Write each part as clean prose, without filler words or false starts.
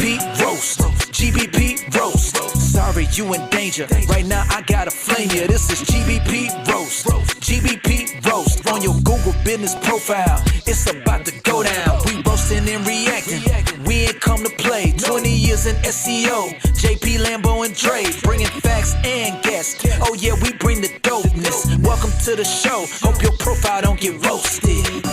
GBP roast. GBP roast. Sorry, you in danger. Right now, I gotta flame you. This is GBP roast. GBP roast. On your Google business profile. It's about to go down. We roasting and reacting. We ain't come to play. 20 years in SEO. JP, Lambo, and Dre. Bringing facts and guests. Oh, yeah, we bring the dopeness. Welcome to the show. Hope your profile don't get roasted.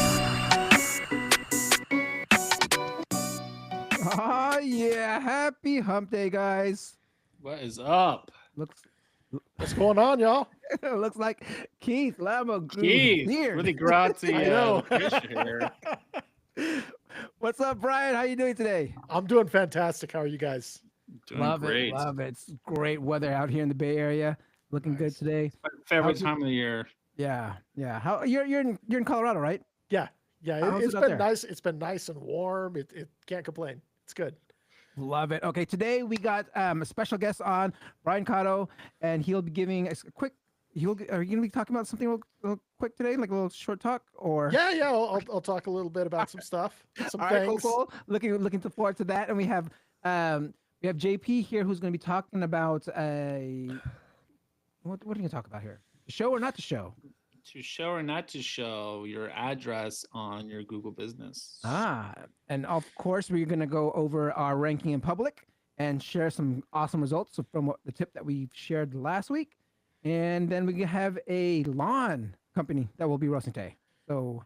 Oh yeah, happy hump day, guys. What is up? What's going on, y'all? Looks like Keith Lambo grew Keith, beard. really grazie. I know. Here. What's up, Brian? How you doing today? I'm doing fantastic. How are you guys? Doing Love great. it, love it. It's great weather out here in the Bay Area. Looking good today. My favorite time of the year. Yeah. How you're in Colorado, right? Yeah. How's It's it out been there? nice. It's been nice and warm. It can't complain. It's good. Love it. Okay, today we got a special guest on, Brian Kato, and he'll be giving a quick. Are you gonna be talking about something real quick today, like a little short talk, or? Yeah. I'll talk a little bit about some stuff, some All right, things. cool. Looking forward to that, and we have JP here who's going to be talking about what are you going to talk about here? The show or not the show? To show or not to show your address on your Google business. And of course we're going to go over our ranking in public and share some awesome results from the tip that we shared last week, and then we have a lawn company that will be roasting today. So,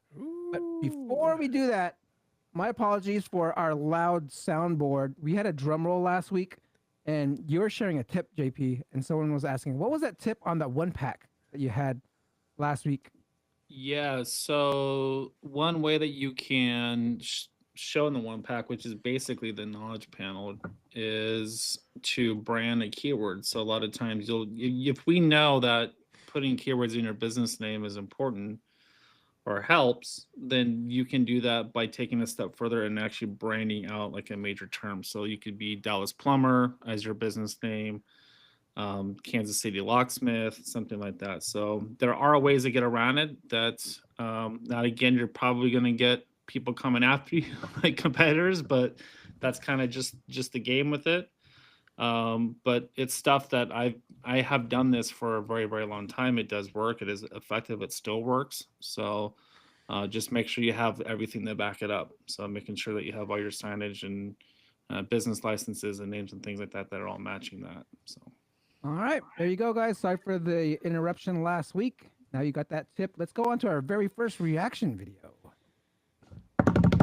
but before we do that, my apologies for our loud soundboard. We had a drum roll last week, and you were sharing a tip, JP, and someone was asking, what was that tip on that one pack that you had last week? Yeah, so one way that you can show in the one pack, which is basically the knowledge panel, is to brand a keyword. So a lot of times if we know that putting keywords in your business name is important or helps, then you can do that by taking a step further and actually branding out like a major term. So you could be Dallas Plumber as your business name, Kansas City Locksmith, something like that. So there are ways to get around it. That's not, again, you're probably going to get people coming after you like competitors, but that's kind of just the game with it. But it's stuff that I have done this for a very, very long time. It does work. It is effective. It still works. So just make sure you have everything to back it up. So making sure that you have all your signage and business licenses and names and things like that that are all matching that. So. All right, there you go, guys. Sorry for the interruption last week. Now you got that tip. Let's go on to our very first reaction video.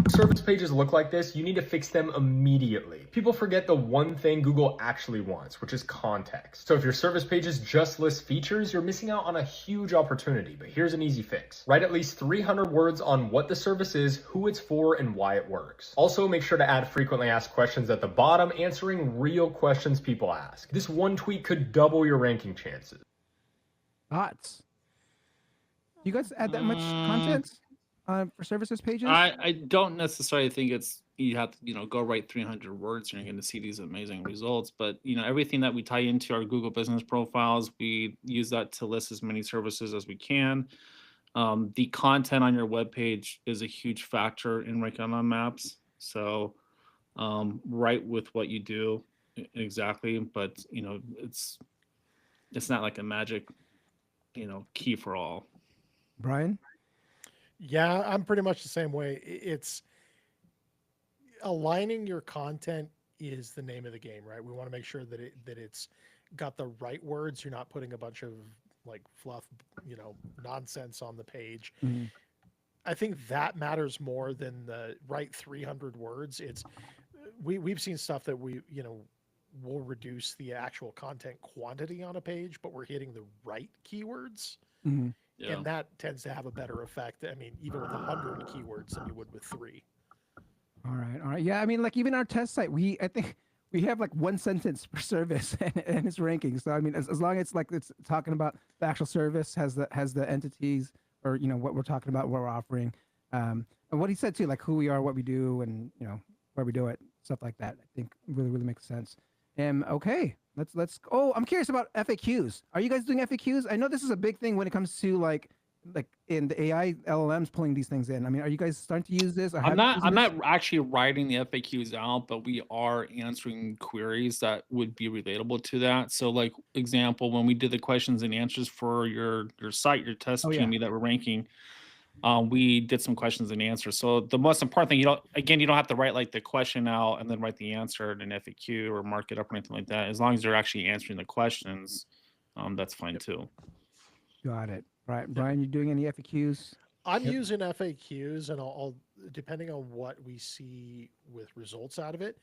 Service pages look like this, you need to fix them immediately. People forget the one thing Google actually wants, which is context. So if your service pages just list features, you're missing out on a huge opportunity, but here's an easy fix. Write at least 300 words on what the service is, who it's for, and why it works. Also, make sure to add frequently asked questions at the bottom, answering real questions people ask. This one tweet could double your ranking chances. Thoughts? You guys add that much content for services pages? I don't necessarily think you have to go write 300 words and you're going to see these amazing results. But everything that we tie into our Google business profiles, we use that to list as many services as we can. The content on your webpage is a huge factor in ranking on maps. So write with what you do exactly, but it's not like a magic key for all. Brian? Yeah, I'm pretty much the same way. It's aligning your content is the name of the game, right? We want to make sure that it's got the right words. You're not putting a bunch of like fluff, nonsense on the page. Mm-hmm. I think that matters more than the right 300 words. We've seen stuff that will reduce the actual content quantity on a page, but we're hitting the right keywords. Mm-hmm. Yeah. And that tends to have a better effect. I mean, even with 100 keywords than you would with 3. All right. Yeah, I mean, like even our test site, I think we have like one sentence per service and it's ranking. So I mean, as long as it's talking about the actual service, has the entities or what we're talking about, what we're offering, and what he said too, like who we are, what we do, and where we do it, stuff like that. I think really makes sense. Okay, let's. Oh, I'm curious about FAQs. Are you guys doing FAQs? I know this is a big thing when it comes to like like in the AI LLMs pulling these things in? I mean, are you guys starting to use this? Or I'm have not used I'm this? not actually writing the FAQs out, but we are answering queries that would be relatable to that. So like example, when we did the questions and answers for your site, your test Oh, yeah. GME that we're ranking, we did some questions and answers. So the most important thing, you don't have to write like the question out and then write the answer in an FAQ or mark it up or anything like that. As long as you're actually answering the questions, that's fine too. Got it. Right, Brian, you doing any FAQs? I'm using FAQs, and I'll depending on what we see with results out of it,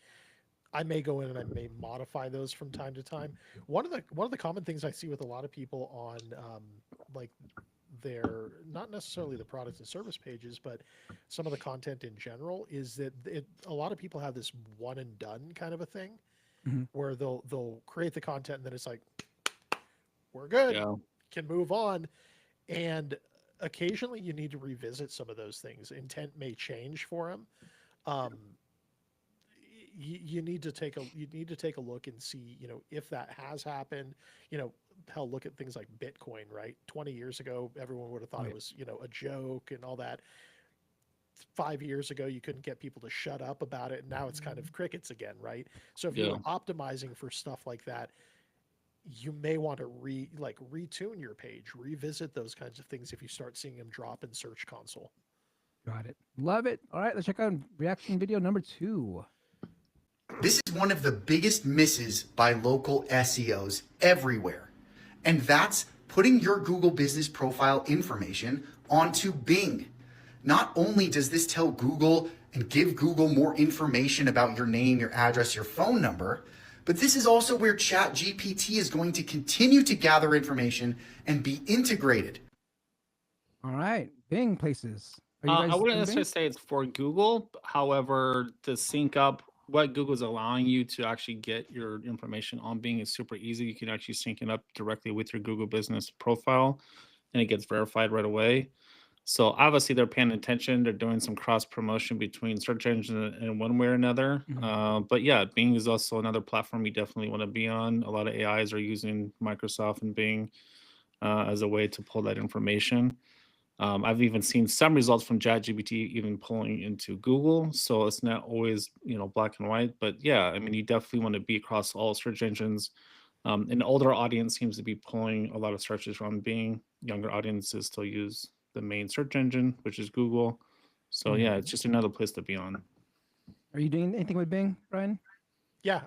I may go in and I may modify those from time to time. One of the common things I see with a lot of people on like their, not necessarily the product and service pages, but some of the content in general, is that a lot of people have this one and done kind of a thing, where they'll create the content and then it's like, we're good, Yeah. can move on. And occasionally you need to revisit some of those things. Intent may change for them. You need to take a look and see, if that has happened. Hell, look at things like Bitcoin, right? 20 years ago, everyone would have thought it was, a joke and all that. 5 years ago, you couldn't get people to shut up about it, and now it's kind of crickets again, right? So if you're optimizing for stuff like that, you may want to retune your page, revisit those kinds of things if you start seeing them drop in Search Console. Got it. Love it. All right, let's check out reaction video number 2. This is one of the biggest misses by local SEOs everywhere. And that's putting your Google business profile information onto Bing. Not only does this tell Google and give Google more information about your name, your address, your phone number, but this is also where ChatGPT is going to continue to gather information and be integrated. All right, Bing places. Are you I guys wouldn't in necessarily Bing? say it's for Google. However, to sync up what Google's allowing you to actually get your information on Bing is super easy. You can actually sync it up directly with your Google business profile and it gets verified right away. So obviously they're paying attention. They're doing some cross promotion between search engines in one way or another. But yeah, Bing is also another platform you definitely want to be on. A lot of AIs are using Microsoft and Bing as a way to pull that information. I've even seen some results from ChatGPT even pulling into Google. So it's not always, black and white. But yeah, I mean, you definitely want to be across all search engines. An older audience seems to be pulling a lot of searches from Bing. Younger audiences still use the main search engine, which is Google. So yeah, it's just another place to be on. Are you doing anything with Bing, Brian? Yeah,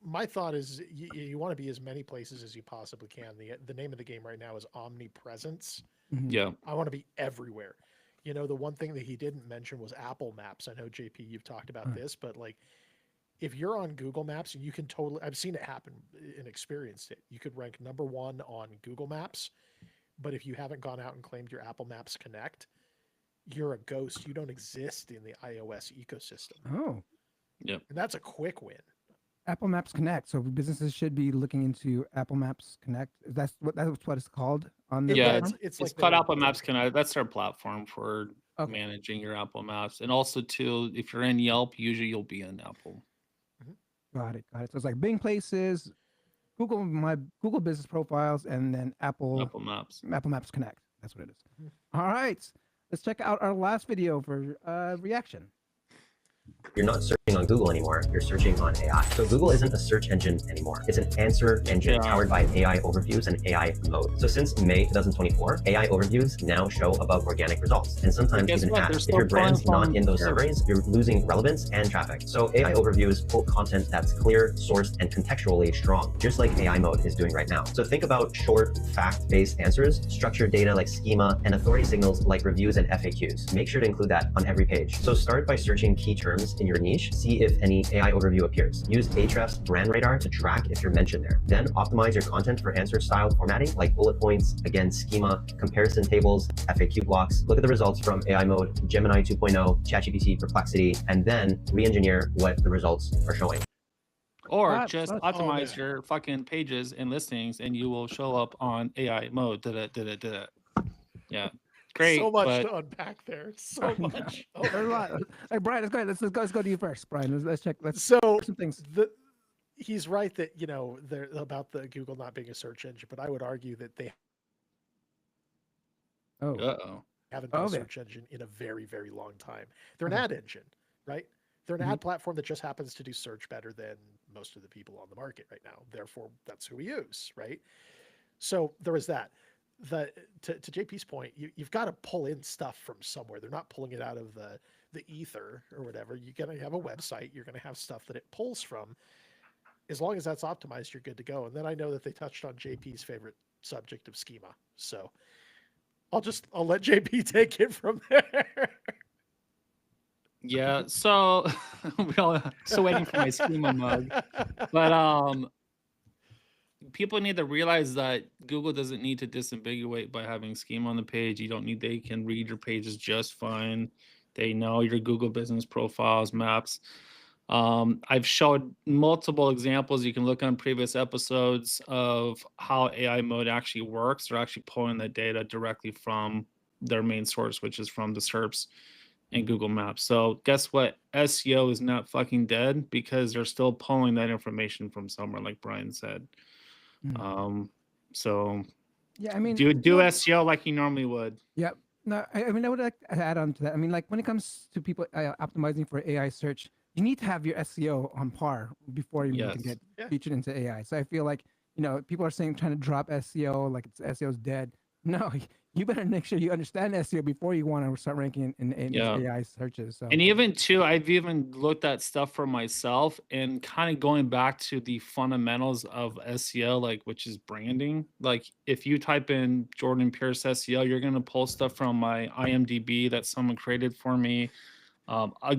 my thought is you want to be as many places as you possibly can. The name of the game right now is omnipresence. Yeah. I want to be everywhere. The one thing that he didn't mention was Apple Maps. I know, JP, you've talked about this, but like, if you're on Google Maps, you can totally, I've seen it happen and experienced it. You could rank number 1 on Google Maps, but if you haven't gone out and claimed your Apple Maps Connect, you're a ghost. You don't exist in the iOS ecosystem. Oh. Yep. And that's a quick win. Apple Maps Connect. So businesses should be looking into Apple Maps Connect. That's what it's called on the Yeah, platform? it's called Apple Maps Connect. That's their platform for managing your Apple Maps. And also too, if you're in Yelp, usually you'll be in Apple. Got it. So it's like Bing Places, my Google business profiles, and then Apple Maps Connect. That's what it is. All right. Let's check out our last video for reaction. You're not searching on Google anymore, you're searching on AI. So Google isn't a search engine anymore. It's an answer engine powered by AI overviews and AI mode. So since May 2024, AI overviews now show above organic results. And sometimes even ads. If your brand's not in those summaries, you're losing relevance and traffic. So AI overviews pull content that's clear, sourced, and contextually strong, just like AI mode is doing right now. So think about short, fact-based answers, structured data like schema, and authority signals like reviews and FAQs. Make sure to include that on every page. So start by searching key terms in your niche, see if any AI overview appears. Use Ahrefs Brand Radar to track if you're mentioned there. Then optimize your content for answer style formatting like bullet points, again, schema, comparison tables, FAQ blocks. Look at the results from AI mode, Gemini 2.0, ChatGPT, Perplexity, and then re-engineer what the results are showing. Or just optimize your fucking pages and listings and you will show up on AI mode. Yeah. Great. So much to unpack there. So much. There's a lot. Hey, Brian, let's go. Let's go to you first, Brian. Let's check. So some things. He's right that they're about the Google not being a search engine, but I would argue that they Oh, Uh-oh. Haven't been a Okay. search engine in a very, very long time. They're an Okay. ad engine, right? They're an Mhm. ad platform that just happens to do search better than most of the people on the market right now. Therefore, that's who we use, right? So there was that. To JP's point, you've got to pull in stuff from somewhere. They're not pulling it out of the ether or whatever. You're going to have a website. You're going to have stuff that it pulls from. As long as that's optimized, you're good to go. And then I know that they touched on JP's favorite subject of schema. So I'll let JP take it from there. Yeah, so we all still waiting for my schema mug. But people need to realize that Google doesn't need to disambiguate by having schema on the page. They can read your pages just fine. They know your Google business profiles, maps. I've showed multiple examples. You can look on previous episodes of how AI mode actually works. They're actually pulling the data directly from their main source, which is from the SERPs and Google Maps. So guess what? SEO is not fucking dead because they're still pulling that information from somewhere, like Brian said. So Yeah, I mean, do you know, SEO like you normally would. yeah. No, I mean, I would like to add on to that. I mean, like when it comes to people optimizing for AI search, you need to have your SEO on par before you even can Yes. get featured into AI. So I feel like, people are saying trying to drop SEO, like SEO is dead. No, you better make sure you understand SEO before you want to start ranking in these Yeah. AI searches. So And even too, I've even looked at stuff for myself and kind of going back to the fundamentals of SEO, like which is branding. Like if you type in Jordan Pierce SEO, you're gonna pull stuff from my IMDb that someone created for me.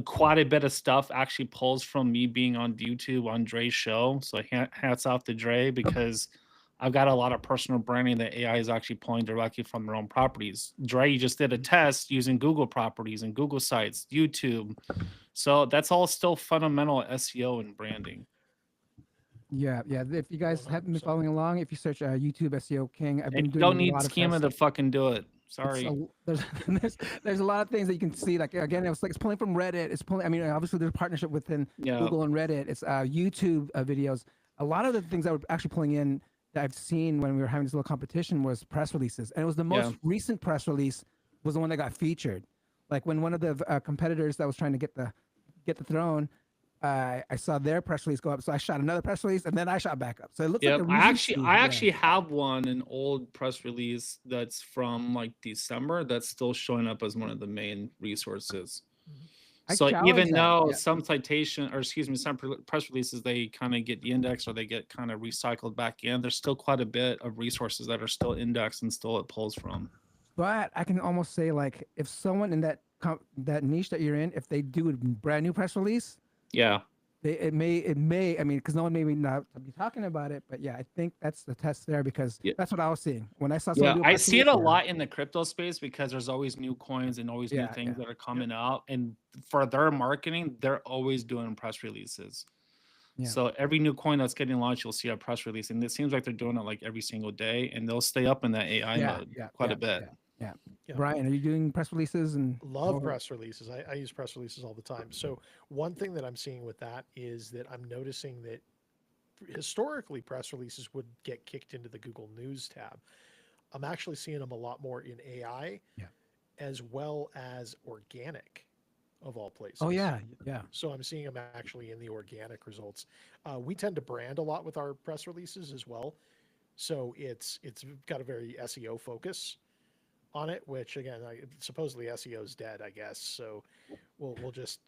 Quite a bit of stuff actually pulls from me being on YouTube on Dre's show. So hats off to Dre because I've got a lot of personal branding that AI is actually pulling directly from their own properties. Dre just did a test using Google properties and Google sites, YouTube. So that's all still fundamental SEO and branding. yeah. If you guys haven't been 100%. following along, if you search YouTube SEO King, I've And been you doing don't a need lot of schema tests. to fucking do it. It's Sorry. there's a lot of things that you can see. Like again, it's pulling from Reddit. It's pulling. I mean, obviously there's a partnership within Yeah. Google and Reddit. It's YouTube videos. A lot of the things that we're actually pulling in that I've seen when we were having this little competition was press releases, and it was the most recent press release was the one that got featured. Like when one of the competitors that was trying to get the throne. I saw their press release go up, so I shot another press release, and then I shot back up. So it looks like Yeah, a I actually have an old press release that's from like December that's still showing up as one of the main resources. I So challenge even that, though yeah. some citation, or excuse me, some press releases, they kind of get de-indexed or they get kind of recycled back in, there's still quite a bit of resources that are still indexed and still it pulls from. But I can almost say, like, if someone in that niche that you're in, if they do a brand new press release, Yeah. it may. I mean, because no one may not be talking about it, but yeah, I think that's the test there because that's what I was seeing when I saw someone do a I press see it release, a lot in the crypto space because there's always new coins and always new things that are coming out, and for their marketing, they're always doing press releases. Yeah. So every new coin that's getting launched, you'll see a press release, and it seems like they're doing it like every single day, and they'll stay up in that AI mode quite a bit. Yeah. Brian, are you doing press releases and Love press releases. I use press releases all the time. So one thing that I'm seeing with that is that I'm noticing that historically press releases would get kicked into the Google News tab. I'm actually seeing them a lot more in AI, as well as organic, of all places. Oh yeah. So I'm seeing them actually in the organic results. We tend to brand a lot with our press releases as well, so it's got a very SEO focus on it, which again, supposedly SEO is dead, I guess. So we'll just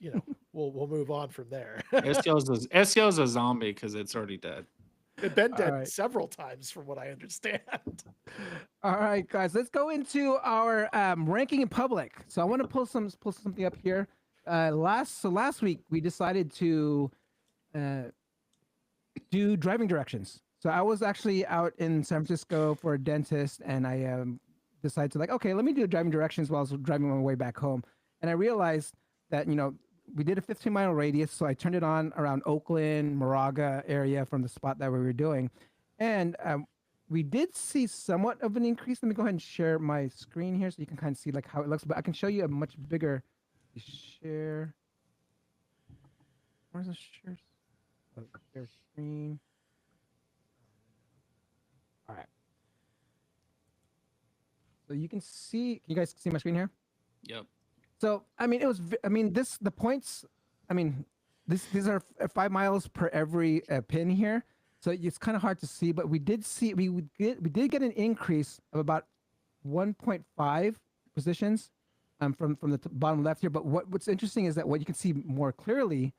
we'll move on from there. SEO is a zombie because it's already dead. It's been dead several times, from what I understand. All right, guys, let's go into our ranking in public. So I want to pull something up here. Last week we decided to do driving directions. So I was actually out in San Francisco for a dentist, and I decided to okay, let me do driving directions while I was driving my way back home. And I realized that we did a 15-mile radius, so I turned it on around Oakland, Moraga area from the spot that we were doing, and we did see somewhat of an increase. Let me go ahead and share my screen here so you can kind of see how it looks. But I can show you a much bigger share. Where's the share? Share screen. All right. So you can see. Can you guys see my screen here? Yep. So I mean, the points. I mean, these are 5 miles per every pin here. So it's kind of hard to see, but we did get an increase of about 1.5 positions from the bottom left here. But what's interesting is that what you can see more clearly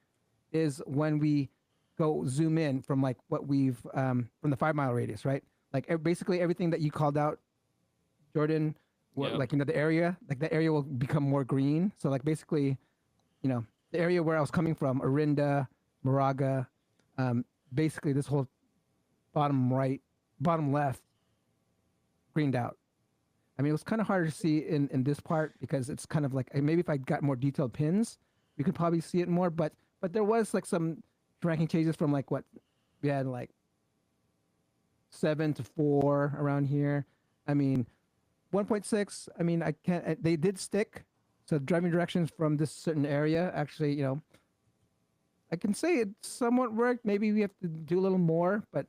is when we go zoom in from like what we've from the 5 mile radius, right? Like basically everything that you called out, Jordan, like the area, like that area will become more green. So like basically, the area where I was coming from, Orinda, Moraga, basically this whole bottom left greened out. I mean, it was kind of harder to see in this part because it's kind of like maybe if I got more detailed pins, we could probably see it more. But there was like some ranking changes from like what we had like 7 to 4 around here. I mean, 1.6. I mean, I can't. They did stick. So driving directions from this certain area actually, I can say it somewhat worked. Maybe we have to do a little more, but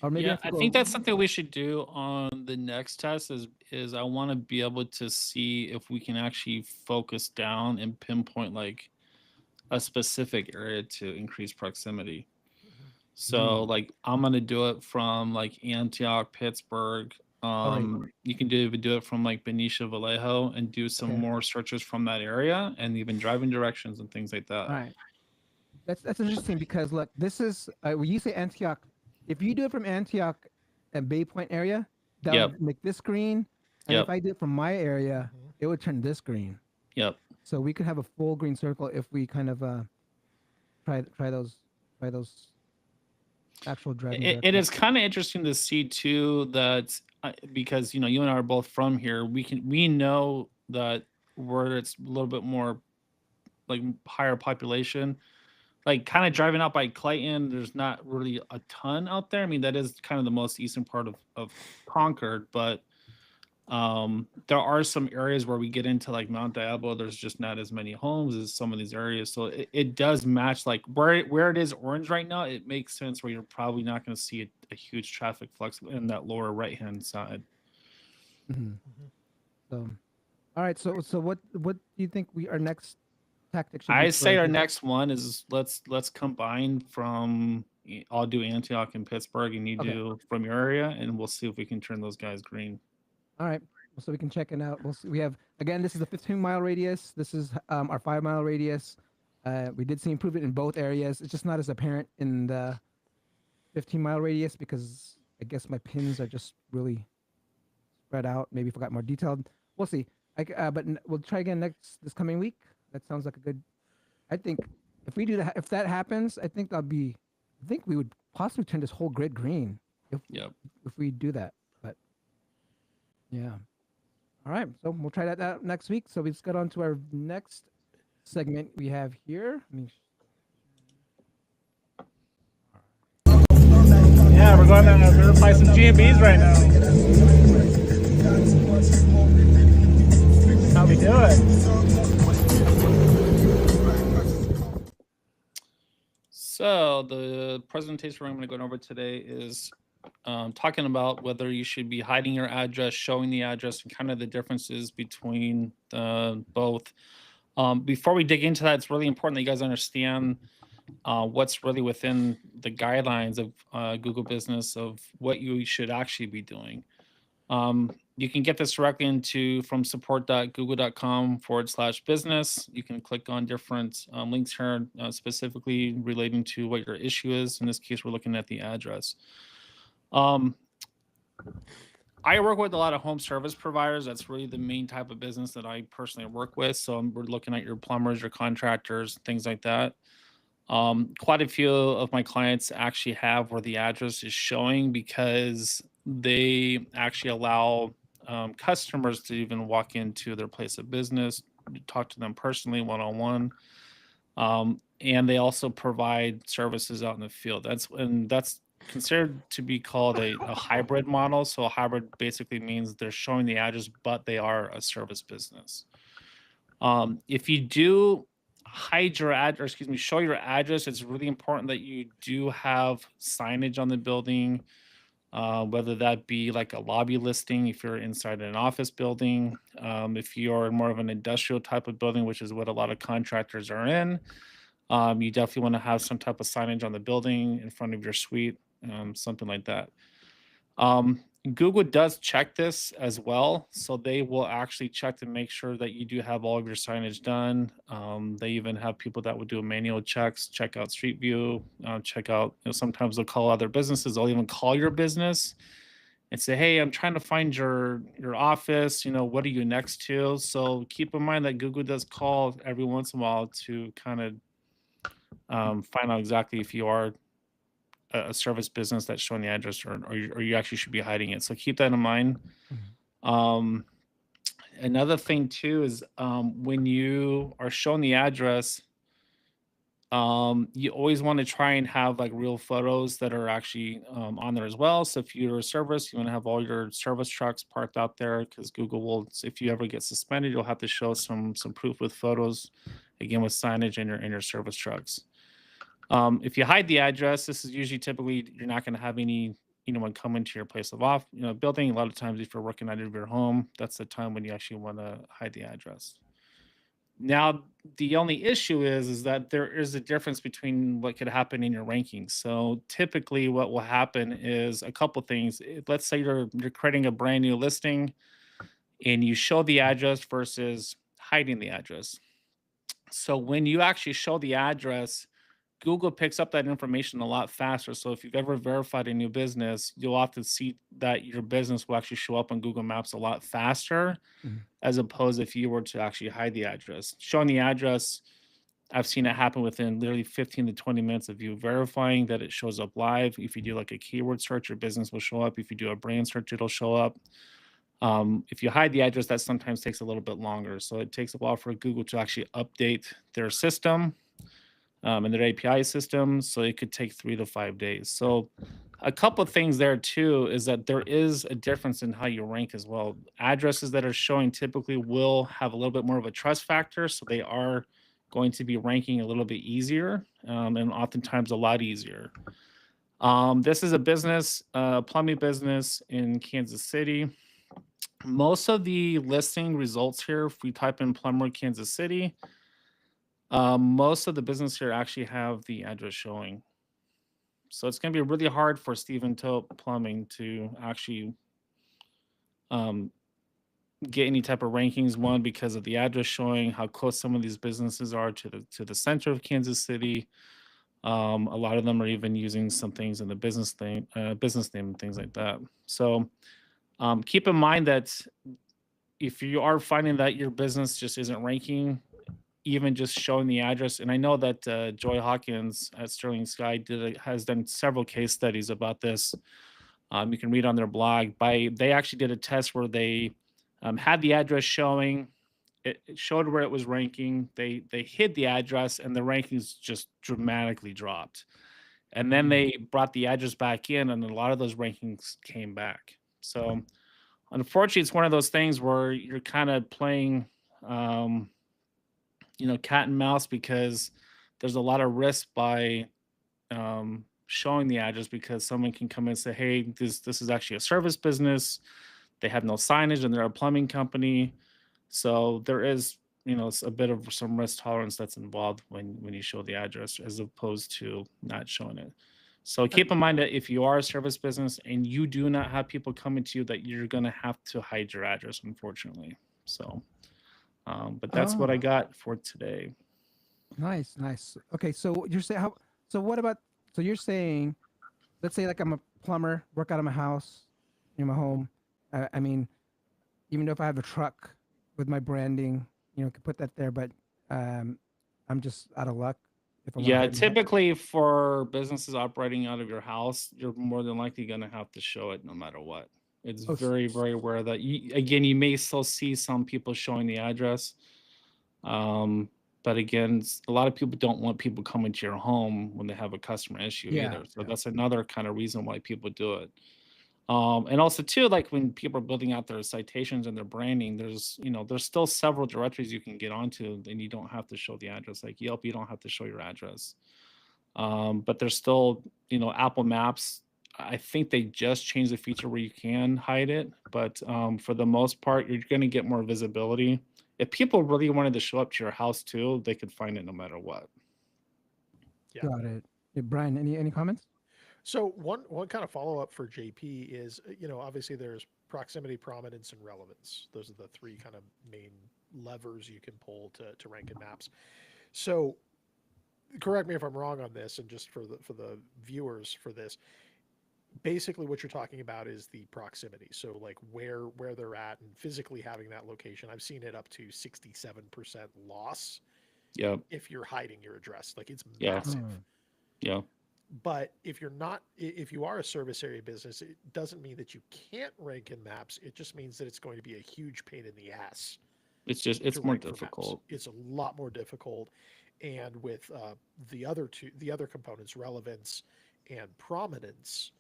or maybe I think that's something we should do on the next test is I want to be able to see if we can actually focus down and pinpoint like a specific area to increase proximity. So like I'm gonna do it from like Antioch, Pittsburgh. You can do it from like Benicia, Vallejo, and do some more searches from that area, and even driving directions and things like that. All right, that's interesting because look, this is when you say Antioch. If you do it from Antioch and Bay Point area, that would make this green. And if I did it from my area, it would turn this green. Yep. So we could have a full green circle if we kind of try those actual driving. It is kind of interesting to see too that because you and I are both from here, we know that where it's a little bit more like higher population. Like kind of driving out by Clayton, there's not really a ton out there. I mean, that is kind of the most eastern part of Concord, but there are some areas where we get into like Mount Diablo. There's just not as many homes as some of these areas, so it does match like where it is orange right now. It makes sense where you're probably not going to see a huge traffic flux in that lower right hand side. So, all right. So what do you think our next tactic should be? I say our next one is let's combine from. I'll do Antioch and Pittsburgh, and you do from your area, and we'll see if we can turn those guys green. All right, so we can check it out. We'll see. We have again. This is a 15-mile radius. This is our 5-mile radius. We did see improvement in both areas. It's just not as apparent in the 15-mile radius because I guess my pins are just really spread out. Maybe if I got more detailed, we'll see. But we'll try again this coming week. That sounds like a good. I think if we do that, if that happens, I think we would possibly turn this whole grid green. If we do that. Yeah. All right. So we'll try that out next week. So we just got on to our next segment we have here. Yeah, we're going to verify some GBPs right now. How we do it. So the presentation we're going to go over today is talking about whether you should be hiding your address, showing the address, and kind of the differences between both. Before we dig into that, it's really important that you guys understand what's really within the guidelines of Google Business of what you should actually be doing. You can get this directly from support.google.com/business. You can click on different links here specifically relating to what your issue is. In this case, we're looking at the address. I work with a lot of home service providers. That's really the main type of business that I personally work with. So we're looking at your plumbers, your contractors, things like that. Quite a few of my clients actually have where the address is showing because they actually allow customers to even walk into their place of business, talk to them personally, one-on-one. And they also provide services out in the field. That's considered to be called a hybrid model. So a hybrid basically means they're showing the address, but they are a service business. If you do hide your address, show your address, it's really important that you do have signage on the building. whether that be like a lobby listing if you're inside an office building, if you're more of an industrial type of building, which is what a lot of contractors are in. You definitely want to have some type of signage on the building in front of your suite, something like that. Google does check this as well. So they will actually check to make sure that you do have all of your signage done. They even have people that would do manual checks, check out Street View, check out, sometimes they'll call other businesses. They'll even call your business and say, hey, I'm trying to find your office. What are you next to? So keep in mind that Google does call every once in a while to kind of find out exactly if you are a service business that's showing the address or you actually should be hiding it. So keep that in mind. Another thing too is when you are showing the address, you always want to try and have like real photos that are actually on there as well. So if you're a service, you want to have all your service trucks parked out there, because Google will, if you ever get suspended, you'll have to show some proof with photos, again with signage in your service trucks. If you hide the address, this is usually typically you're not going to have anyone come into your place of building. A lot of times, if you're working out of your home, that's the time when you actually want to hide the address. Now, the only issue is that there is a difference between what could happen in your rankings. So typically, what will happen is a couple things. Let's say you're creating a brand new listing, and you show the address versus hiding the address. So when you actually show the address, Google picks up that information a lot faster. So if you've ever verified a new business, you'll often see that your business will actually show up on Google Maps a lot faster, as opposed if you were to actually hide the address. Showing the address, I've seen it happen within literally 15 to 20 minutes of you verifying that it shows up live. If you do like a keyword search, your business will show up. If you do a brand search, it'll show up. If you hide the address, that sometimes takes a little bit longer. So it takes a while for Google to actually update their system and their API system. So it could take 3 to 5 days. So a couple of things there too is that there is a difference in how you rank as well. Addresses that are showing typically will have a little bit more of a trust factor. So they are going to be ranking a little bit easier and oftentimes a lot easier. This is a business, plumbing business in Kansas City. Most of the listing results here, if we type in Plumber Kansas City, most of the business here actually have the address showing. So it's going to be really hard for Stephen Tope Plumbing to actually get any type of rankings. One, because of the address showing, how close some of these businesses are to the center of Kansas City. A lot of them are even using some things in the business name and things like that. So keep in mind that if you are finding that your business just isn't ranking, even just showing the address, and I know that Joy Hawkins at Sterling Sky has done several case studies about this. You can read on their blog. They actually did a test where they had the address showing. It showed where it was ranking. They hid the address, and the rankings just dramatically dropped. And then they brought the address back in, and a lot of those rankings came back. So unfortunately, it's one of those things where you're kind of playing cat and mouse, because there's a lot of risk by showing the address, because someone can come in and say, hey, this is actually a service business. They have no signage and they're a plumbing company. So there is, a bit of some risk tolerance that's involved when you show the address, as opposed to not showing it. So keep in mind that if you are a service business and you do not have people coming to you, that you're going to have to hide your address, unfortunately. So but that's what I got for today. Nice. Okay, so you're saying so you're saying, let's say like I'm a plumber, work out of my house, in my home. I mean, even though if I have a truck with my branding, could put that there, but I'm just out of luck. Typically for businesses operating out of your house, you're more than likely going to have to show it no matter what. It's very, very rare that you may still see some people showing the address. But again, a lot of people don't want people coming to your home when they have a customer issue either. So that's another kind of reason why people do it. And also too, like when people are building out their citations and their branding, there's still several directories you can get onto, and you don't have to show the address. Like Yelp, you don't have to show your address. But there's still, Apple Maps, I think they just changed the feature where you can hide it, but for the most part, you're going to get more visibility. If people really wanted to show up to your house too, they could find it no matter what. Yeah. Got it. Yeah, Brian, any comments? So one kind of follow up for JP is, obviously there's proximity, prominence, and relevance. Those are the three kind of main levers you can pull to rank in maps. So correct me if I'm wrong on this, and just for the viewers for this, basically what you're talking about is the proximity. So like where they're at and physically having that location. I've seen it up to 67% loss Yeah. if you're hiding your address. Like it's Yeah. massive. Yeah. But if you are a service area business, it doesn't mean that you can't rank in maps. It just means that it's going to be a huge pain in the ass. It's to more rank for maps. difficult. It's a lot more difficult. And with the other components, relevance and prominence,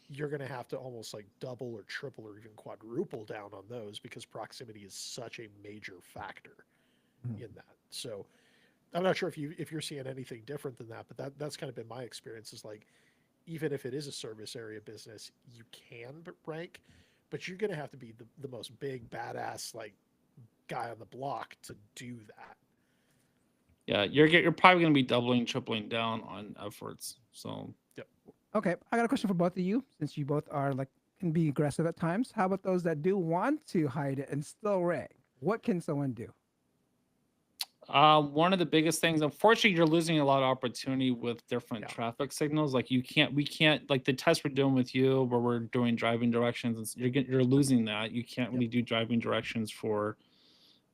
you're going to have to almost like double or triple or even quadruple down on those, because proximity is such a major factor in that. So I'm not sure if you're seeing anything different than that, but that's kind of been my experience, is like, even if it is a service area business, you can rank, but you're going to have to be the most big badass like guy on the block to do that. Yeah, you're probably going to be doubling, tripling down on efforts. So Yep. Okay, I got a question for both of you, since you both are can be aggressive at times. How about those that do want to hide it and still rank? What can someone do? One of the biggest things, unfortunately, you're losing a lot of opportunity with different traffic signals. Like we can't like the test we're doing with you, where we're doing driving directions. You're losing that. You can't really do driving directions for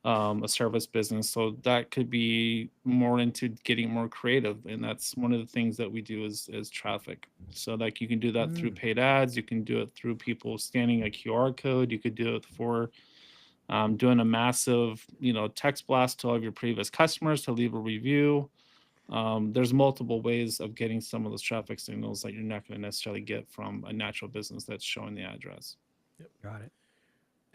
a service business. So that could be more into getting more creative, and that's one of the things that we do is traffic. So like you can do that through paid ads. You can do it through people scanning a QR code. You could do it for doing a massive, text blast to all of your previous customers to leave a review. There's multiple ways of getting some of those traffic signals that you're not going to necessarily get from a natural business that's showing the address. Yep. Got it.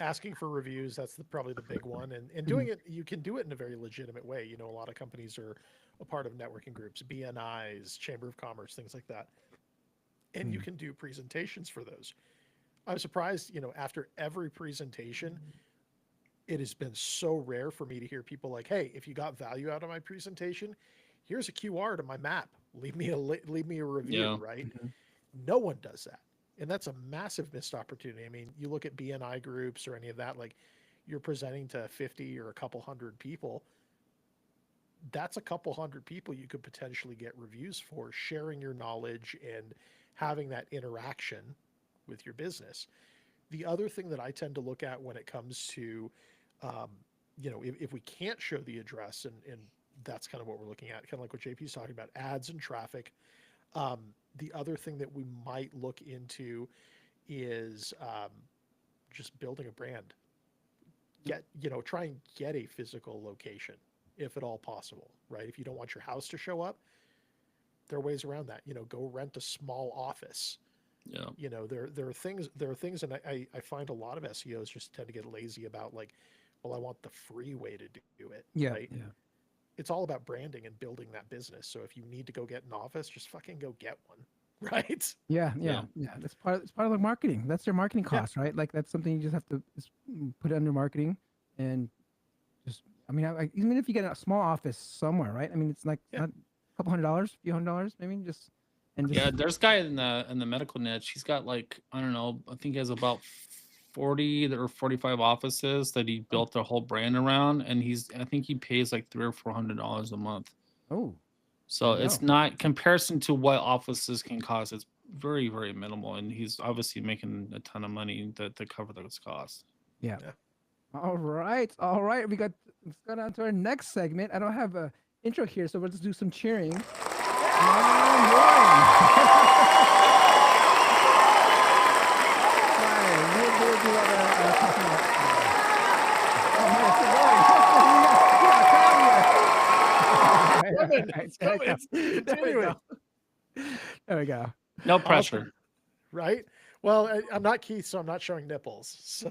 Asking for reviews, that's probably the big one. And doing it, you can do it in a very legitimate way. A lot of companies are a part of networking groups, BNIs, Chamber of Commerce, things like that. And you can do presentations for those. I'm surprised, after every presentation, it has been so rare for me to hear people like, hey, if you got value out of my presentation, here's a QR to my map. Leave me a review, right? No one does that. And that's a massive missed opportunity. I mean, you look at BNI groups or any of that, like you're presenting to 50 or a couple hundred people. That's a couple hundred people you could potentially get reviews for, sharing your knowledge and having that interaction with your business. The other thing that I tend to look at when it comes to, if we can't show the address, and that's kind of what we're looking at, kind of like what JP's talking about, ads and traffic. The other thing that we might look into is just building a brand. Try and get a physical location if at all possible, right? If you don't want your house to show up, there are ways around that. Go rent a small office. Yeah. There are things, and I find a lot of SEOs just tend to get lazy about like, well, I want the free way to do it. Yeah. Right? Yeah. It's all about branding and building that business. So if you need to go get an office, just fucking go get one. Right. Yeah. It's part of the marketing. That's your marketing cost, right? Like that's something you just have to put under marketing, and just, even if you get a small office somewhere, right? It's like not a couple $100, few $100, maybe just. Yeah, there's a guy in the medical niche. He's got like, I don't know, I think he has about 40 or 45 offices that he built their whole brand around, and I think he pays like $300 or $400 a month. Oh, so it's not comparison to what offices can cost. It's very, very minimal, and he's obviously making a ton of money to cover those costs. Yeah. All right. Let's go down to our next segment. I don't have a intro here, so we'll just do some cheering. There we go. No pressure. Awesome. Right? Well, I'm not Keith, so I'm not showing nipples. So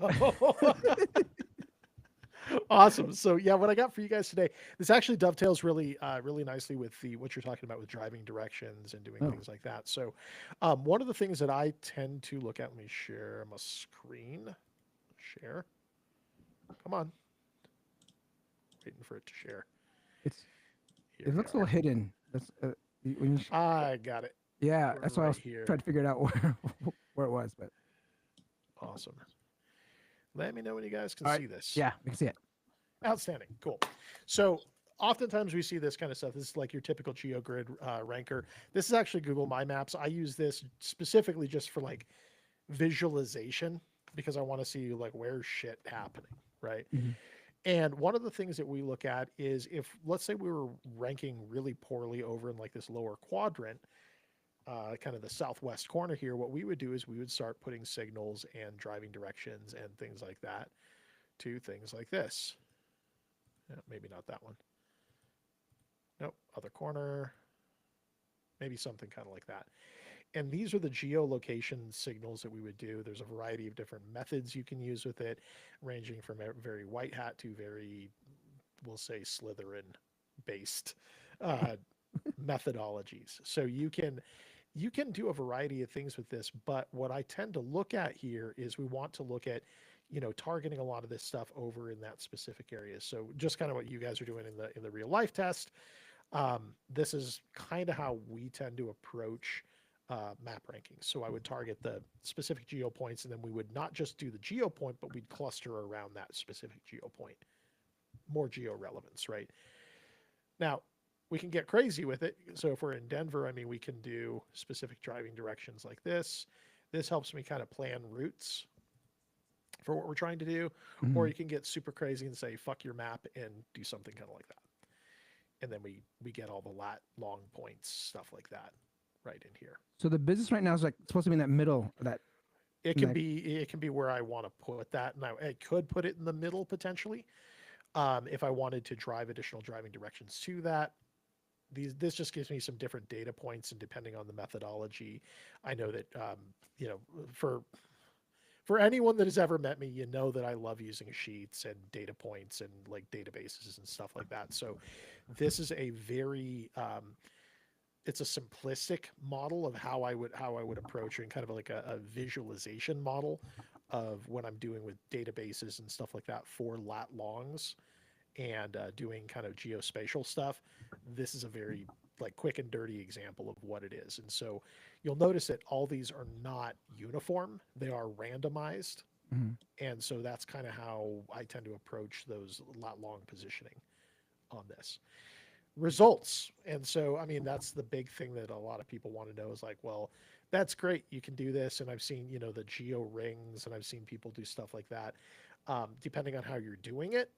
Awesome. So yeah, what I got for you guys today, this actually dovetails really, really nicely with what you're talking about with driving directions and doing Oh. things like that. So, one of the things that I tend to look at, let me share my screen. Share. Come on. Waiting for it to share. Here It we looks a are. little hidden. That's when you I got it. yeah, We're that's why I right was here. trying to figure it out where it was. But Awesome. Let me know when you guys can all right, see this. yeah, we can see it. Outstanding. Cool. So oftentimes we see this kind of stuff. This is like your typical GeoGrid ranker. This is actually Google My Maps. I use this specifically just for like visualization because I want to see like where's shit happening, right? Mhm. And one of the things that we look at is if, let's say, we were ranking really poorly over in like this lower quadrant, kind of the southwest corner here, what we would do is we would start putting signals and driving directions and things like that to things like this. Maybe not that one. Nope, other corner. Maybe something kind of like that. And these are the geolocation signals that we would do. There's a variety of different methods you can use with it, ranging from very white hat to very, we'll say, Slytherin based methodologies. So you can do a variety of things with this, but what I tend to look at here is we want to look at, targeting a lot of this stuff over in that specific area. So just kind of what you guys are doing in the real life test. This is kind of how we tend to approach map rankings. So I would target the specific geo points, and then we would not just do the geo point, but we'd cluster around that specific geo point. More geo relevance, right? Now, we can get crazy with it. So if we're in Denver, I mean, we can do specific driving directions like this. This helps me kind of plan routes for what we're trying to do. Mhm. Or you can get super crazy and say, fuck your map and do something kind of like that. And then we get all the long points, stuff like that right in here. So the business right now is like supposed to be in that middle of that. It can be where I want to put that. Now I could put it in the middle potentially. If I wanted to drive additional driving directions to that. This just gives me some different data points, and depending on the methodology, I know that for anyone that has ever met me, that I love using sheets and data points and like databases and stuff like that. So this is a very it's a simplistic model of how I would approach it, and kind of like a visualization model of what I'm doing with databases and stuff like that for lat longs and doing kind of geospatial stuff. This is a very like quick and dirty example of what it is. And so you'll notice that all these are not uniform. They are randomized. Mhm. And so that's kind of how I tend to approach those lat long positioning on this. Results. And so, I mean, that's the big thing that a lot of people want to know is like, well, that's great. You can do this. And I've seen, the geo rings, and I've seen people do stuff like that. Depending on how you're doing it,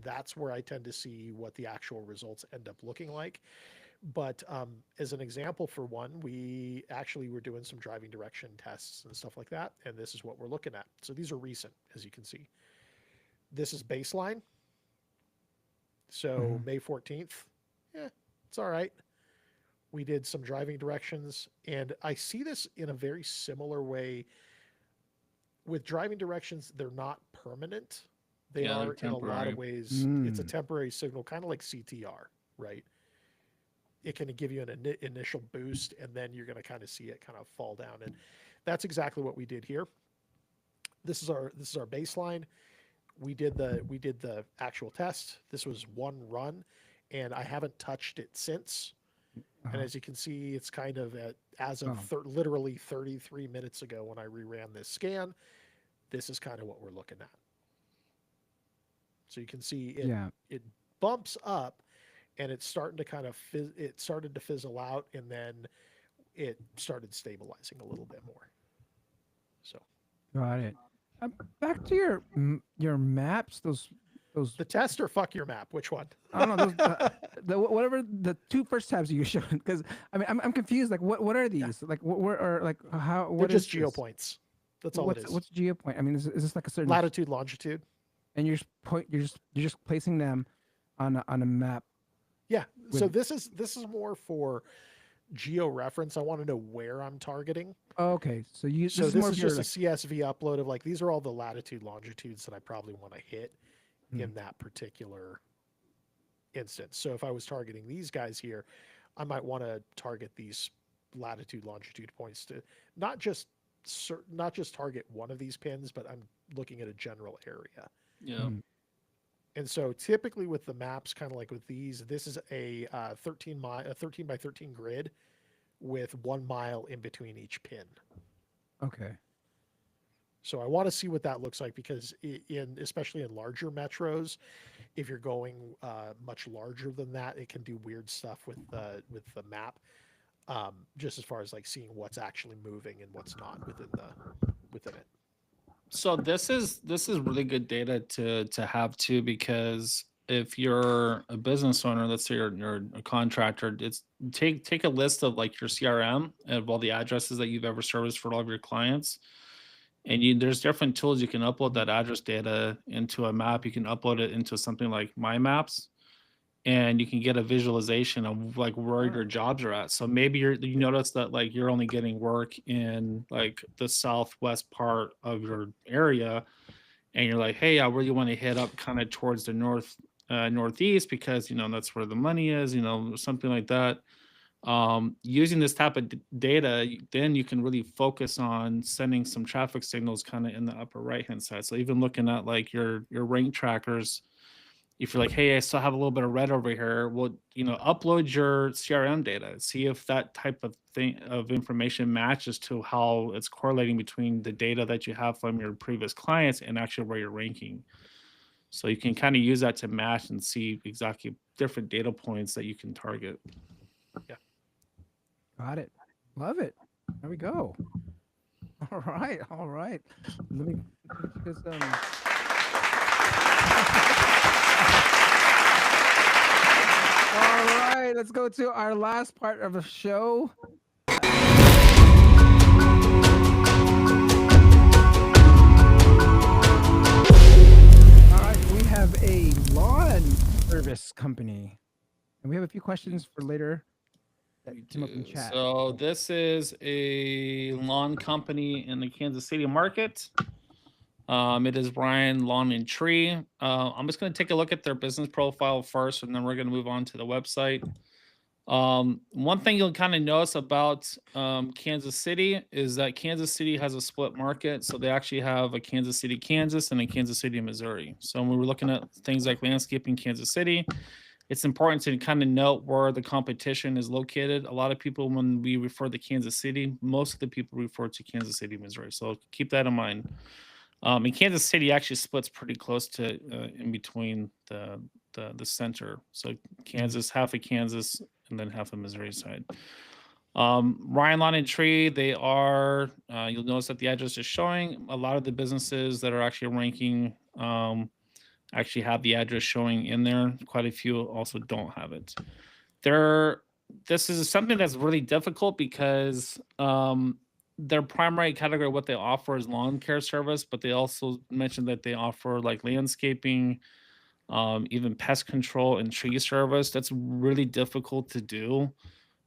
that's where I tend to see what the actual results end up looking like. But as an example for one, we actually were doing some driving direction tests and stuff like that. And this is what we're looking at. So these are recent, as you can see. This is baseline. So May 14th, it's all right. We did some driving directions, and I see this in a very similar way. With driving directions, they're not permanent. They Yeah, they're are in a lot of temporary. ways. It's a temporary signal, kind of like CTR, right? It can give you an initial boost, and then you're going to kind of see it kind of fall down. And that's exactly what we did here. This is our baseline. We did the actual test. This was one run, and I haven't touched it since. And as you can see, it's kind of as of literally 33 minutes ago when I reran this scan. This is kind of what we're looking at. So you can see it bumps up, and it's starting to kind of it started to fizzle out, and then it started stabilizing a little bit more. So Got it. Back to your maps. Those the test or fuck your map. Which one? I don't know. Those whatever the two first tabs you showed, because I mean I'm confused. Like what are these? Like where are like how? They're What just is geo this? points. That's all it is. What's geo point? I mean, is this like a certain Latitude, longitude? And you're just placing them on a map. Yeah. So this is more for geo reference. I want to know where I'm targeting. Oh, okay. So this is more just your, a CSV upload of like these are all the latitude longitudes that I probably want to hit in that particular instance. So if I was targeting these guys here, I might want to target these latitude, longitude points to not just target one of these pins, but I'm looking at a general area. Yeah. And so typically with the maps, kind of like with these, this is a 13 by 13 grid with 1 mile in between each pin. Okay. So I want to see what that looks like, because especially in larger metros, if you're going much larger than that, it can do weird stuff with the map. Just as far as like seeing what's actually moving and what's not within it. So this is really good data to have too, because if you're a business owner, let's say you're a contractor, it's take a list of like your CRM of all the addresses that you've ever serviced for all of your clients. And there's different tools you can upload that address data into a map. You can upload it into something like My Maps, and you can get a visualization of like where your jobs are at. So maybe you notice that like you're only getting work in like the southwest part of your area, and you're like, hey, I really want to hit up kind of towards the northeast, because that's where the money is, something like that. Using this type of data, then you can really focus on sending some traffic signals kind of in the upper right hand side. So even looking at like your rank trackers, if you're like, hey, I still have a little bit of red over here, well, upload your CRM data, see if that type of thing of information matches to how it's correlating between the data that you have from your previous clients and actually where you're ranking. So you can kind of use that to match and see exactly different data points that you can target. Yeah. Got it. Love it. There we go. All right. Let me get some. All right, let's go to our last part of the show. All right, we have a lawn service company, and we have a few questions for later that came up in chat. So this is a lawn company in the Kansas City market. It is Ryan Lawn and Tree. I'm just going to take a look at their business profile first, and then we're going to move on to the website. One thing you'll kind of notice about Kansas City is that Kansas City has a split market. So they actually have a Kansas City, Kansas, and a Kansas City, Missouri. So when we're looking at things like landscaping Kansas City, it's important to kind of note where the competition is located. A lot of people, when we refer to Kansas City, most of the people refer to Kansas City, Missouri. So keep that in mind. And Kansas City actually splits pretty close to in between the center. So Kansas, half of Kansas, and then half of Missouri side. Ryan Lawn and Tree, they are, you'll notice that the address is showing. A lot of the businesses that are actually ranking actually have the address showing in there. Quite a few also don't have it. This is something that's really difficult because their primary category, what they offer is lawn care service, but they also mentioned that they offer like landscaping, even pest control and tree service. That's really difficult to do.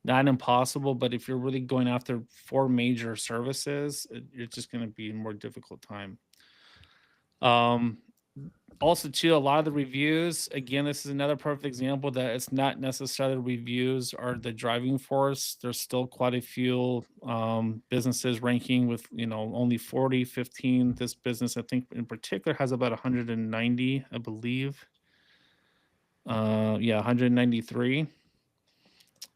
Not impossible, but if you're really going after 4 major services, it's just going to be a more difficult time. Also, too, a lot of the reviews, again, this is another perfect example that it's not necessarily reviews are the driving force. There's still quite a few businesses ranking with, only 40, 15. This business, I think in particular, has about 190, I believe. 193.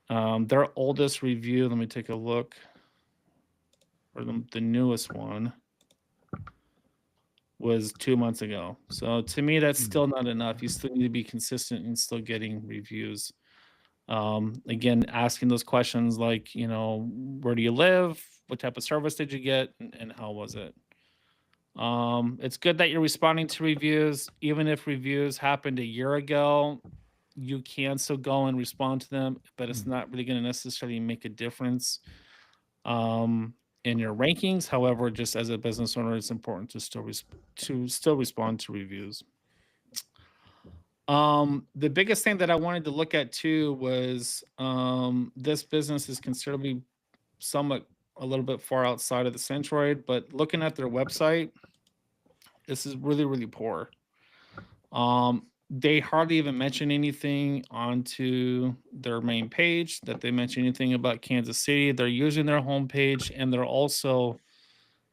Their oldest review, let me take a look, or the newest one, was 2 months ago. So to me, that's still not enough. You still need to be consistent and still getting reviews. Again, asking those questions like, where do you live? What type of service did you get? And how was it? It's good that you're responding to reviews. Even if reviews happened a year ago, you can still go and respond to them, but it's not really going to necessarily make a difference in your rankings. However, just as a business owner, it's important to still respond to reviews. The biggest thing that I wanted to look at too was this business is considerably a little bit far outside of the centroid, but looking at their website, this is really, really poor. They hardly even mention anything onto their main page that they mention anything about Kansas City. They're using their homepage, and they're also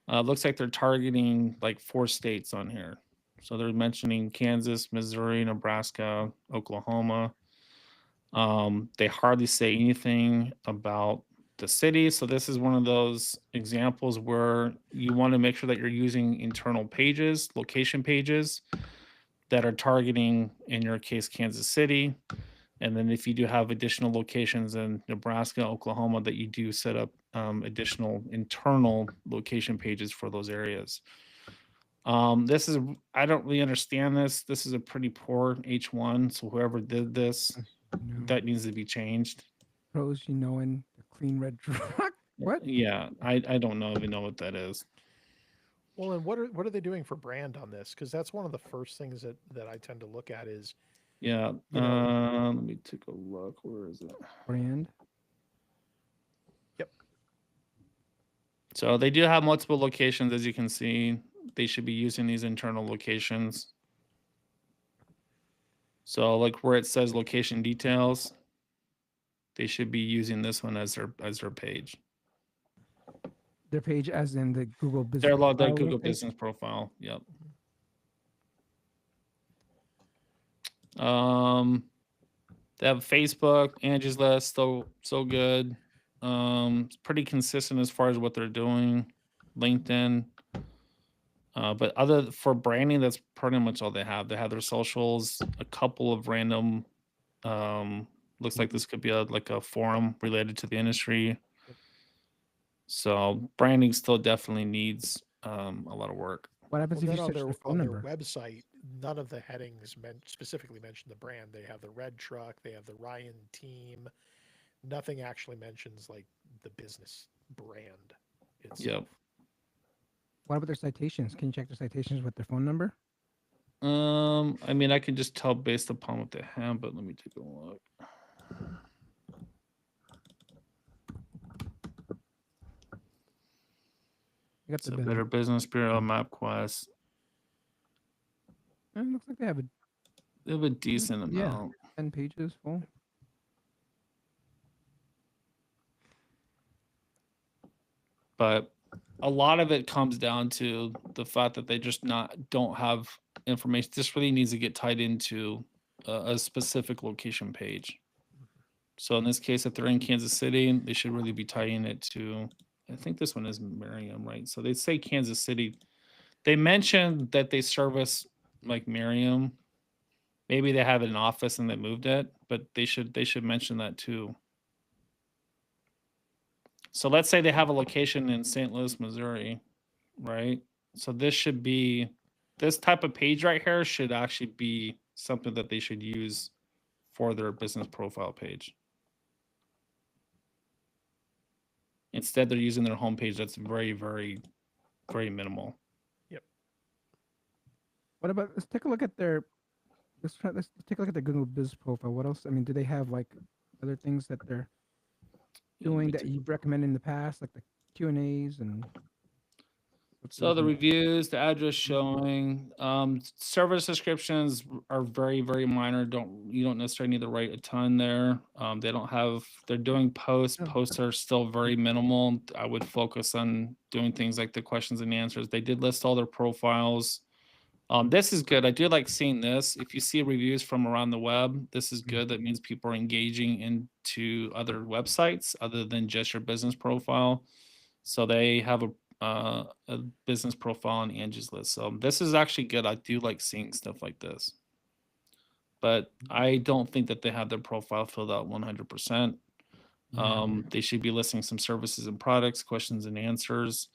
looks like they're targeting like 4 states on here. So they're mentioning Kansas, Missouri, Nebraska, Oklahoma. They hardly say anything about the city. So this is one of those examples where you want to make sure that you're using internal pages, location pages that are targeting, in your case, Kansas City. And then if you do have additional locations in Nebraska, Oklahoma, that you do set up additional internal location pages for those areas. This is, I don't really understand this. This is a pretty poor H1. So whoever did this, that needs to be changed. Pros, in the clean red truck. What? Yeah, I don't even know what that is. Well, and what are they doing for brand on this? Because that's one of the first things that I tend to look at is, Yeah. Let me take a look. Where is it? Brand. Yep. So they do have multiple locations, as you can see. They should be using these internal locations. So like where it says location details, they should be using this one as their page. Their page, as in the Google business. Their profile Google link page? business profile. Yep. They have Facebook, Angie's List, so good. It's pretty consistent as far as what they're doing. LinkedIn. But other for branding, that's pretty much all they have. They have their socials, a couple of random. Looks like this could be like a forum related to the industry. So branding still definitely needs a lot of work. What happens if you search the phone on number? their website, none of the headings specifically mention the brand. They have the red truck, they have the Ryan team. Nothing actually mentions like the business brand itself. Yep. What about their citations? Can you check their citations with their phone number? I mean, I can just tell based upon what they have, but let me take a look. You got It's a Better Business Bureau, MapQuest. It looks like they have a decent amount. 10 pages full. But a lot of it comes down to the fact that they just don't have information. This really needs to get tied into a specific location page. So in this case, if they're in Kansas City, they should really be tying it to, I think this one is Merriam, right? So they say Kansas City. They mentioned that they service like Merriam. Maybe they have an office and they moved it, but they should mention that too. So let's say they have a location in St. Louis, Missouri, right? So this type of page right here should actually be something that they should use for their business profile page. Instead, they're using their homepage. That's very, very, very minimal. Yep. What about, let's take a look at their, let's take a look at their Google business profile. What else? I mean, do they have like other things that they're doing that you've recommended in the past, like the Q&As and? So the reviews, the address showing, service descriptions are very, very minor. You don't necessarily need to write a ton there. They're doing posts. Posts are still very minimal. I would focus on doing things like the questions and answers. They did list all their profiles. This is good. I do like seeing this. If you see reviews from around the web, this is good. That means people are engaging into other websites other than just your business profile. So they have a business profile on Angie's List. So this is actually good. I do like seeing stuff like this. But I don't think that they have their profile filled out 100%. They should be listing some services and products, questions and answers.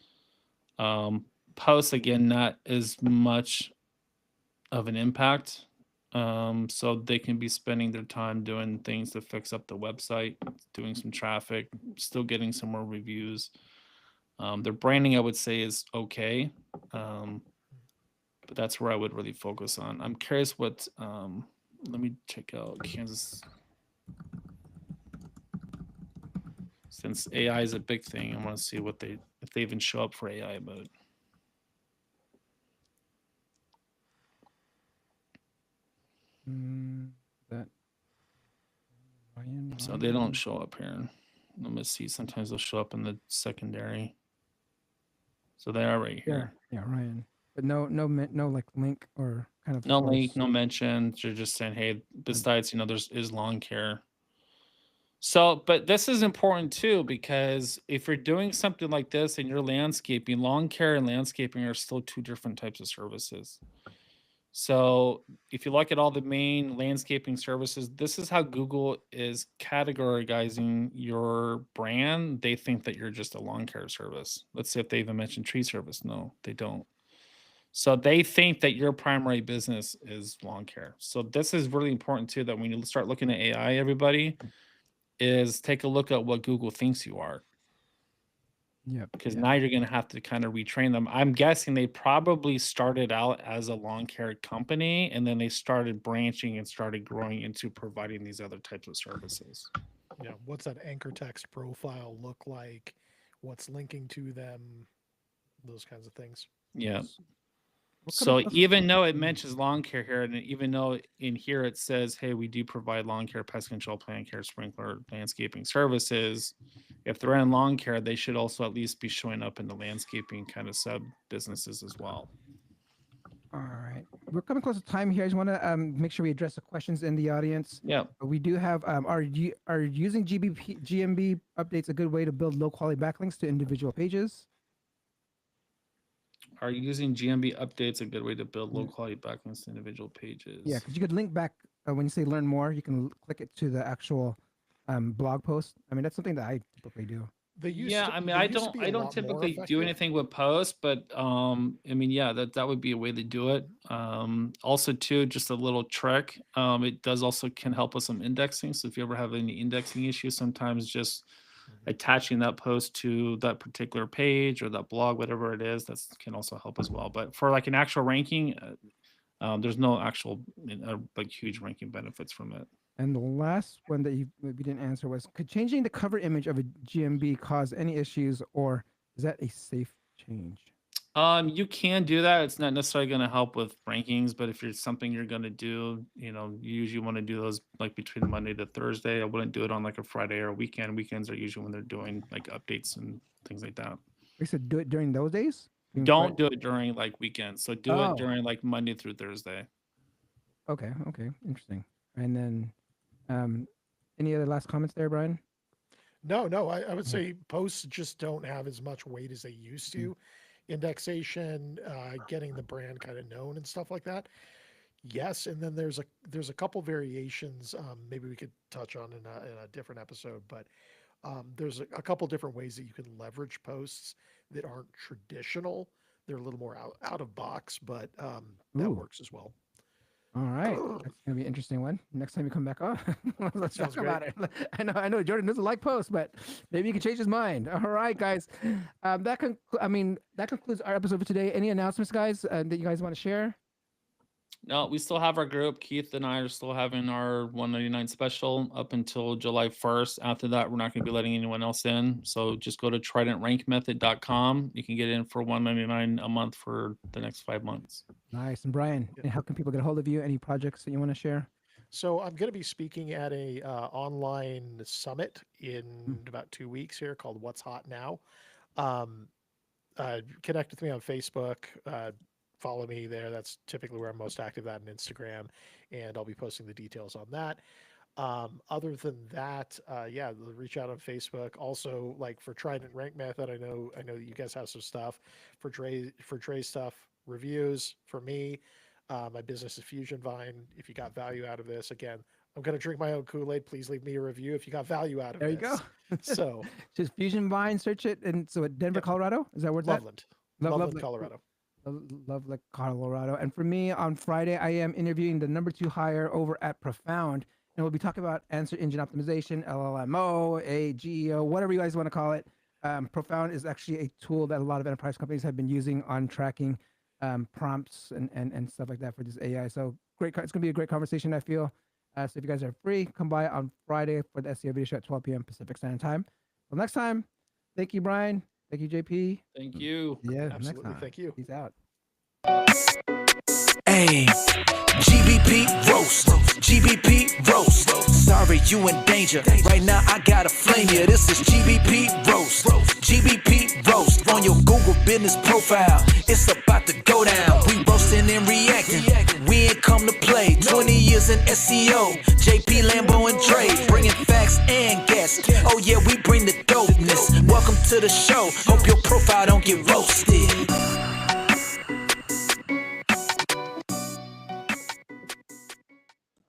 Posts, again, not as much of an impact. So they can be spending their time doing things to fix up the website, doing some traffic, still getting some more reviews. Their branding, I would say, is okay. But that's where I would really focus on. I'm curious what, let me check out Kansas. Since AI is a big thing, I want to see if they even show up for AI mode. That Ryan, So they don't show up here. Let me see. Sometimes they'll show up in the secondary. So they are right here. Yeah, Ryan. But no like link or kind of No source. link, no mention. You're just saying, hey, besides, there's Lawncare. So, but this is important too, because if you're doing something like this and you're landscaping, lawn care and landscaping are still two different types of services. So if you look at all the main landscaping services, this is how Google is categorizing your brand. They think that you're just a lawn care service. Let's see if they even mention tree service. No, they don't. So they think that your primary business is lawn care. So this is really important too, that when you start looking at AI, everybody, is take a look at what Google thinks you are. Yeah. Because now you're going to have to kind of retrain them. I'm guessing they probably started out as a lawn care company, and then they started branching and started growing into providing these other types of services. Yeah, what's that anchor text profile look like? What's linking to them? Those kinds of things. Yeah. What So kind of- even though it mentions lawn care here, and even though in here it says, hey, we do provide lawn care, pest control, plant care, sprinkler, landscaping services, if they're in lawn care, they should also at least be showing up in the landscaping kind of sub businesses as well. All right, we're coming close to time here. I just want to make sure we address the questions in the audience. Yeah. We do have are using GMB updates a good way to build low quality backlinks to individual pages? Are using GMB updates a good way to build low quality backlinks to individual pages? Yeah, because you could link back when you say learn more, you can click it to the actual blog post. I mean, that's something that I typically do. I mean, I don't typically do anything with posts, but I mean, yeah, that would be a way to do it. Also, too, just a little trick. It does also can help with some indexing. So if you ever have any indexing issues, sometimes just attaching that post to that particular page or that blog, whatever it is, that can also help as well. But for like an actual ranking, there's no actual like huge ranking benefits from it. And the last one that we didn't answer was, could changing the cover image of a GMB cause any issues, or is that a safe change? You can do that. It's not necessarily going to help with rankings, but if it's something you're going to do, you usually want to do those like between Monday to Thursday. I wouldn't do it on like a Friday or a weekend. Weekends are usually when they're doing like updates and things like that. We said do it during those days? Don't do it during like weekends. So do it during like Monday through Thursday. Okay. Interesting. And then any other last comments there, Brian? No, I would say posts just don't have as much weight as they used to. Indexation, getting the brand kind of known and stuff like that. Yes, and then there's a couple variations. Maybe we could touch on in a different episode, but there's a couple different ways that you can leverage posts that aren't traditional. They're a little more out of box, but that works as well. All right, that's gonna be an interesting one. Next time you come back on, let's talk about it. I know Jordan doesn't like posts, but maybe he can change his mind. All right, guys, that concludes our episode for today. Any announcements, guys, that you guys want to share? No, we still have our group. Keith and I are still having our 199 special up until July 1st. After that, we're not going to be letting anyone else in. So just go to tridentrankmethod.com. You can get in for $199 a month for the next 5 months. Nice. And Brian, how can people get a hold of you? Any projects that you want to share? So I'm going to be speaking at a online summit in about 2 weeks here called What's Hot Now. Connect with me on Facebook. Follow me there. That's typically where I'm most active at, on Instagram, and I'll be posting the details on that. Other than that, reach out on Facebook. Also, like for Trident Rank Method, I know that you guys have some stuff for Trey stuff, reviews for me. My business is Fusion Vine. If you got value out of this, again, I'm going to drink my own Kool-Aid. Please leave me a review if you got value out of there this. There you go. So just Fusion Vine, search it. And so at Denver, Colorado, is that where it's Loveland. at? Loveland, Colorado. Love Colorado. And for me, on Friday, I am interviewing the #2 hire over at Profound, and we'll be talking about answer engine optimization, LLMO, AGEO, whatever you guys want to call it. Profound is actually a tool that a lot of enterprise companies have been using on tracking prompts and stuff like that for this AI. So great, it's gonna be a great conversation, I feel. So if you guys are free, come by on Friday for the SEO video show at 12 p.m. Pacific Standard Time. Well, next time, thank you, Brian. Thank you, JP. Thank you. Yeah, absolutely. Thank you. Peace out. Ayy. GBP roast, GBP roast. Sorry, you in danger. Right now, I gotta flame you. This is GBP roast, GBP roast. On your Google business profile, it's about to go down. We roasting and reacting. We ain't come to play. 20 years in SEO. JP, Lambo, and Dre, bringing facts and guests. Oh yeah, we bring the dopeness. Welcome to the show. Hope your profile don't get roasted.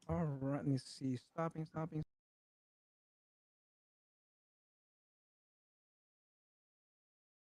All right, let me see. Stopping.